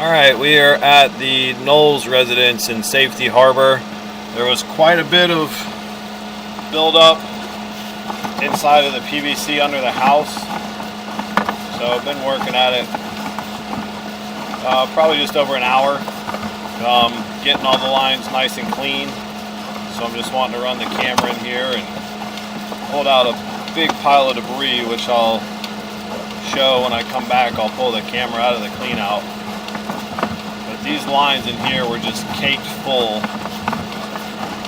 Alright, we are at the Knowles residence in Safety Harbor. There was quite a bit of buildup inside of the PVC under the house, so I've been working at it probably just over an hour, getting all the lines nice and clean. So I'm just wanting to run the camera in here and pulled out a big pile of debris, which I'll show when I come back. I'll pull the camera out of the clean out. But these lines in here were just caked full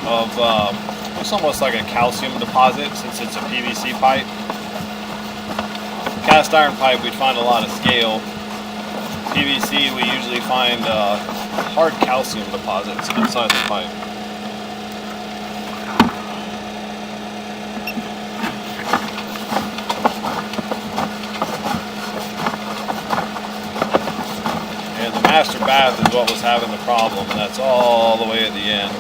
of it's almost like a calcium deposit, since it's a PVC pipe. Cast iron pipe, we'd find a lot of scale. PVC, we usually find hard calcium deposits inside the pipe. And the master bath is what was having the problem, and that's all the way at the end.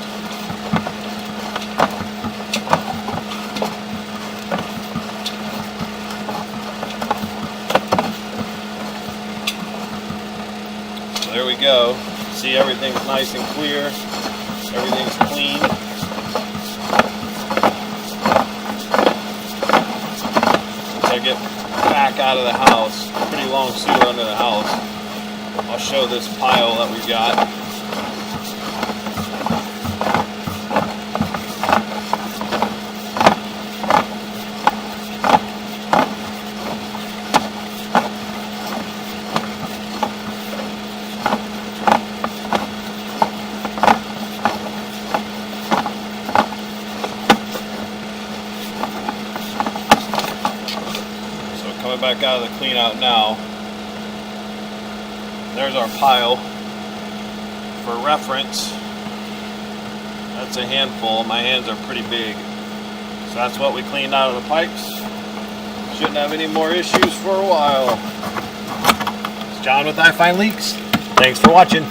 There we go. See, everything's nice and clear. Everything's clean. Once I get back out of the house, pretty long sewer under the house, I'll show this pile that we've got. Coming back out of the clean out now. There's our pile. For reference, that's a handful. My hands are pretty big. So that's what we cleaned out of the pipes. Shouldn't have any more issues for a while. It's John with iFind Leaks. Thanks for watching.